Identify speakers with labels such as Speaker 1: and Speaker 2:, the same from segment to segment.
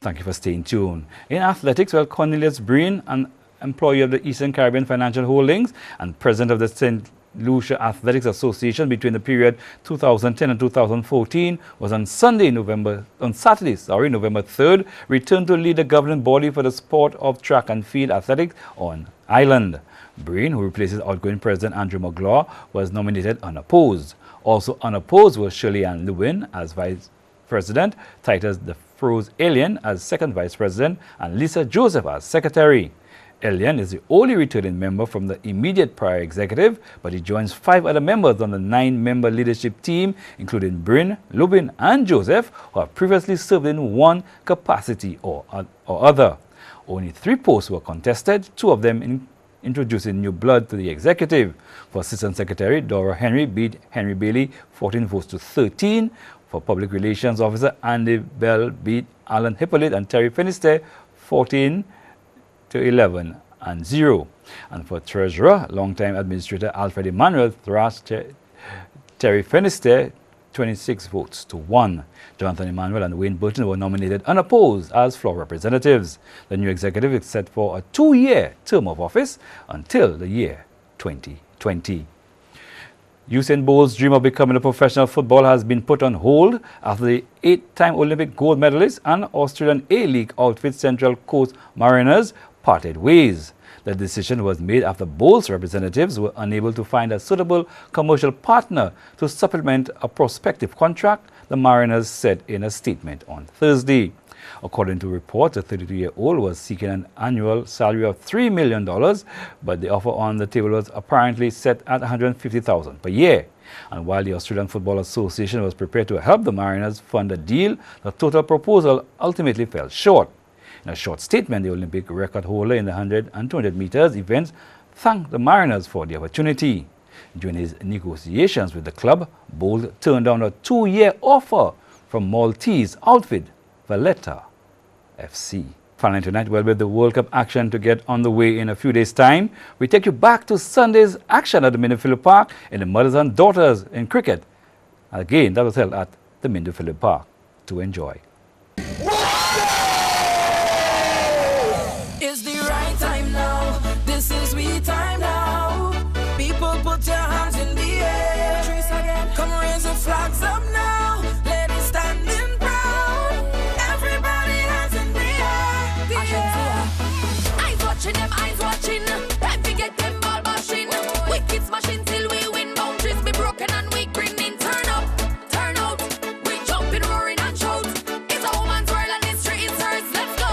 Speaker 1: Thank you for staying tuned. In athletics, well, Cornelius Breen, an employee of the Eastern Caribbean Financial Holdings and president of the St. Lucia Athletics Association between the period 2010 and 2014, was on Saturday, November 3rd, returned to lead the governing body for the sport of track and field athletics on Island. Breen, who replaces outgoing President Andrew McGlaw, was nominated unopposed. Also unopposed was Shirley Ann Lewin as Vice President, Titus DeFroze Alien as Second Vice President, and Lisa Joseph as Secretary. Alien is the only returning member from the immediate prior executive, but he joins 5 other members on the 9-member leadership team, including Bryn, Lubin, and Joseph, who have previously served in one capacity or other. Only 3 posts were contested, 2 of them introducing new blood to the executive. For Assistant Secretary, Dora Henry beat Henry Bailey 14 votes to 13. For Public Relations Officer, Andy Bell beat Alan Hippolyte and Terry Finister 14 to 11 and 0. And for Treasurer, longtime Administrator Alfred Emmanuel thrashed Terry Finister 26 votes to 1. Jonathan Emmanuel and Wayne Burton were nominated unopposed as floor representatives. The new executive is set for a 2-year term of office until the year 2020. Usain Bolt's dream of becoming a professional footballer has been put on hold after the 8-time Olympic gold medalist and Australian A-League outfit Central Coast Mariners parted ways. The decision was made after Bolt's representatives were unable to find a suitable commercial partner to supplement a prospective contract, the Mariners said in a statement on Thursday. According to reports, the 32-year-old was seeking an annual salary of $3 million, but the offer on the table was apparently set at $150,000 per year. And while the Australian Football Association was prepared to help the Mariners fund the deal, the total proposal ultimately fell short. In a short statement, the Olympic record holder in the 100 and 200 meters events thanked the Mariners for the opportunity. During his negotiations with the club, Bolt turned down a 2-year offer from Maltese outfit Valletta FC. Finally tonight, well, with the World Cup action to get on the way in a few days' time, we take you back to Sunday's action at the Mindoo Phillip Park in the Mothers and Daughters in cricket. Again, that was held at the Mindoo Phillip Park. To enjoy.
Speaker 2: It's the right time now. This is we time now. People put your hands in the air. Trace again. Come raise the flags up now. Ladies standing proud. Everybody hands in the air. Eyes watching them, eyes watching. Time to get them ball bashing. We keep smashing till we win. Boundaries be broken and we grinning. Turn up, turn out. We jumping, roaring and shout. It's a woman's world and history is hers. Let's go.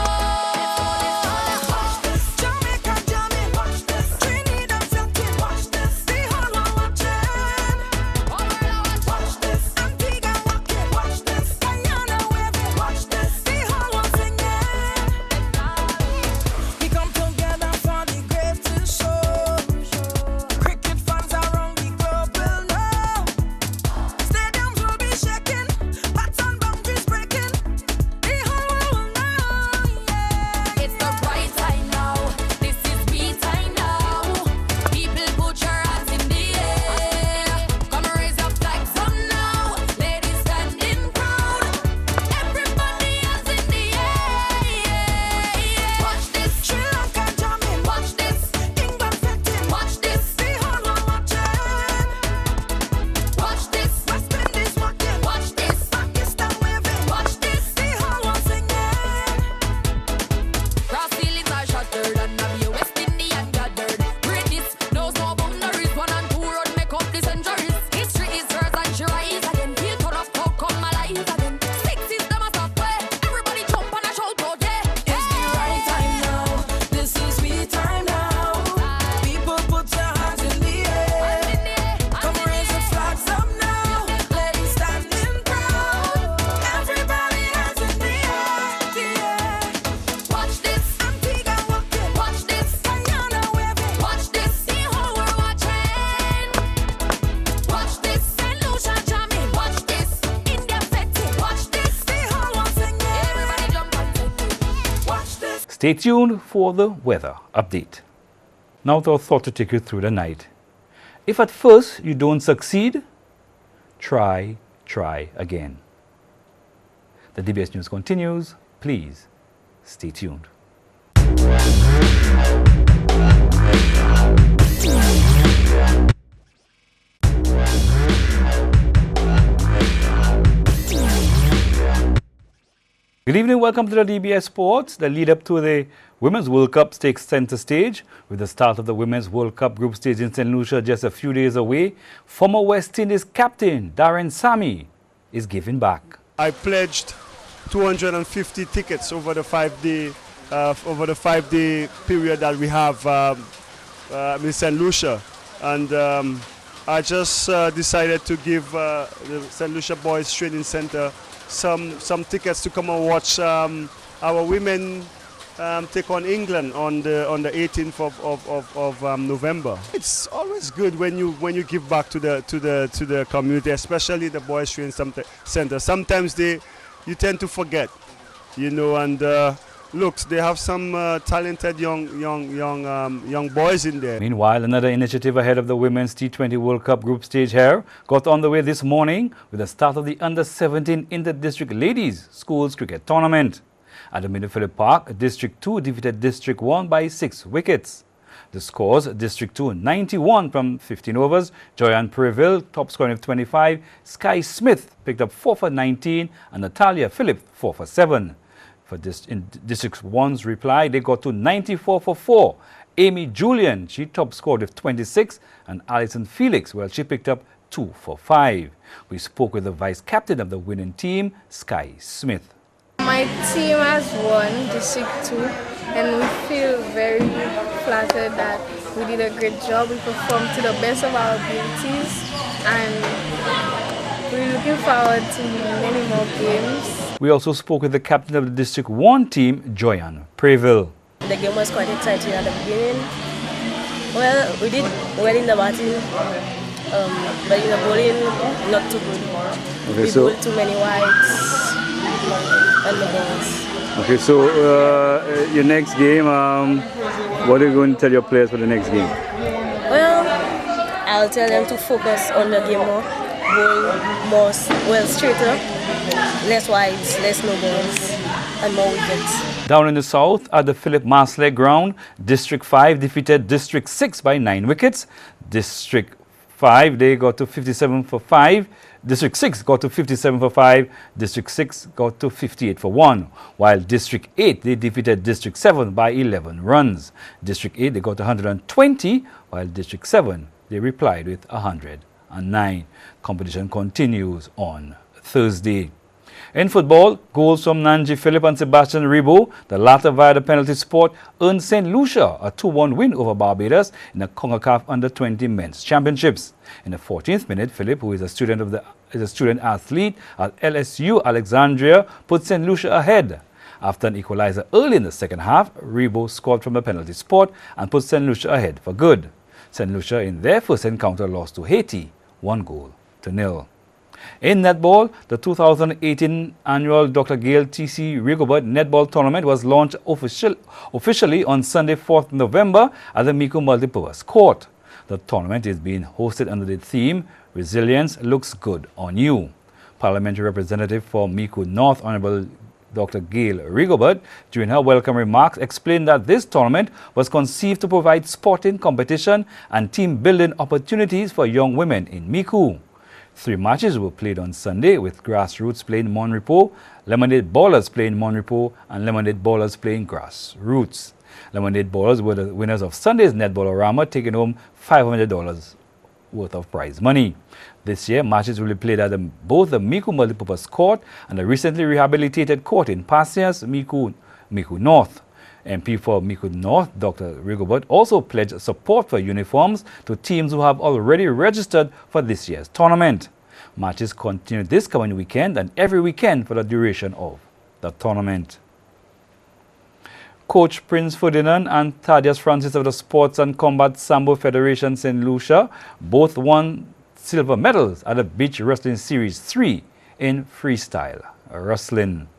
Speaker 1: Stay tuned for the weather update. Now to our thought to take you through the night. If at first you don't succeed, try again. The DBS News continues. Please Stay tuned. Good evening, welcome to the DBS Sports. The lead up to the Women's World Cup takes center stage with the start of the Women's World Cup group stage in St. Lucia just a few days away. Former West Indies captain Darren Sammy is giving back.
Speaker 3: I pledged 250 tickets over the 5-day period that we have in St. Lucia, and I just decided to give the St. Lucia Boys Training Center some tickets to come and watch our women take on England on the 18th of November. It's always good when you give back to the community, especially the Boys Training Center. Sometimes you tend to forget, you know, and look, they have some talented young boys in there.
Speaker 1: Meanwhile, another initiative ahead of the Women's T20 World Cup group stage here got on the way this morning with the start of the Under-17 Inter-District Ladies Schools Cricket Tournament. At the Phillip Park, District 2 defeated District 1 by 6 wickets. The scores: District 2 91 from 15 overs, Joyanne Preville top scoring of 25, Sky Smith picked up 4 for 19 and Natalia Phillip 4 for 7. For in District 1's reply, they got to 94 for 4. Amy Julian, she top scored with 26, and Alison Felix, well, she picked up 2 for 5. We spoke with the vice captain of the winning team, Sky Smith.
Speaker 4: My team has won District 2, and we feel very flattered that we did a great job. We performed to the best of our abilities, and we're looking forward to many more games.
Speaker 1: We also spoke with the captain of the District 1 team, Joyanne Preville.
Speaker 5: The game was quite exciting at the beginning. Well, we did well in the batting, but in the bowling, not too good.
Speaker 1: Okay,
Speaker 5: we bowled too many wides on the balls.
Speaker 1: Okay, so your next game, what are you going to tell your players for the next game?
Speaker 5: Well, I'll tell them to focus on the game more, bowl more, well, straighter, less wides, less no balls, and more wickets.
Speaker 1: Down in the south, at the Philip Marsleg ground, District 5 defeated District 6 by 9 wickets. District 5, they got to 57 for 5. District 6 got to 57 for 5. District 6 got to 58 for 1. While District 8, they defeated District 7 by 11 runs. District 8, they got 120, while District 7, they replied with 109. Competition continues on Thursday. In football, goals from Nanji Phillip and Sebastian Rebo, the latter via the penalty spot, earned St. Lucia a 2-1 win over Barbados in the CONCACAF Under-20 Men's Championships. In the 14th minute, Phillip, who is a student athlete at LSU Alexandria, put St. Lucia ahead. After an equalizer early in the second half, Rebo scored from the penalty spot and put St. Lucia ahead for good. St. Lucia, in their first encounter, lost to Haiti 1-0. In netball, the 2018 annual Dr. Gail T.C. Rigobert Netball Tournament was launched officially on Sunday, 4th November at the Micoud Multipurpose Court. The tournament is being hosted under the theme, Resilience Looks Good on You. Parliamentary Representative for Micoud North, Honorable Dr. Gail Rigobert, during her welcome remarks, explained that this tournament was conceived to provide sporting competition and team-building opportunities for young women in Micoud. 3 matches were played on Sunday, with Grassroots playing Monrepo, Lemonade Ballers playing Monrepo, and Lemonade Ballers playing Grassroots. Lemonade Ballers were the winners of Sunday's Netball-orama, taking home $500 worth of prize money. This year, matches will be played at both the Micoud Multipurpose Court and the recently rehabilitated court in Pasias, Micoud North. MP for Micoud North, Dr. Rigobert, also pledged support for uniforms to teams who have already registered for this year's tournament. Matches continue this coming weekend and every weekend for the duration of the tournament. Coach Prince Ferdinand and Thaddeus Francis of the Sports and Combat Sambo Federation St. Lucia both won silver medals at the Beach Wrestling Series 3 in freestyle wrestling.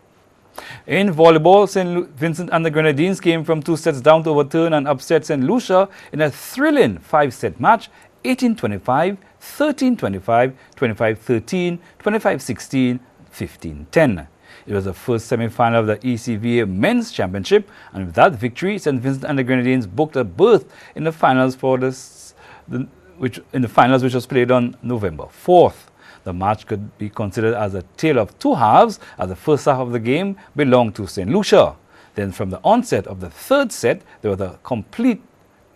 Speaker 1: In volleyball, St. Vincent and the Grenadines came from 2 sets down to overturn and upset St. Lucia in a thrilling 5-set match, 18-25, 13-25, 25-13, 25-16, 15-10. It was the first semi-final of the ECVA Men's Championship, and with that victory, St. Vincent and the Grenadines booked a berth in the finals which was played on November 4th. The match could be considered as a tale of two halves, as the first half of the game belonged to St. Lucia. Then from the onset of the third set, there was a complete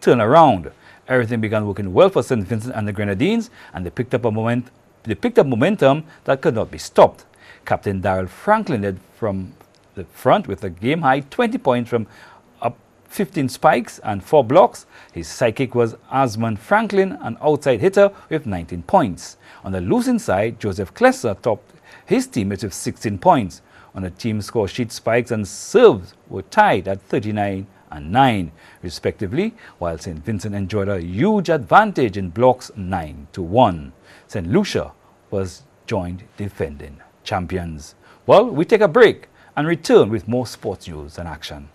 Speaker 1: turnaround. Everything began working well for St. Vincent and the Grenadines, and they picked up momentum that could not be stopped. Captain Daryl Franklin led from the front with a game-high 20 points from up 15 spikes and 4 blocks. His sidekick was Asmund Franklin, an outside hitter, with 19 points. On the losing side, Joseph Klesser topped his teammates with 16 points. On the team score sheet, spikes and serves were tied at 39 and 9, respectively, while St. Vincent enjoyed a huge advantage in blocks 9-1. St. Lucia was joint defending champions. Well, we take a break and return with more sports news and action.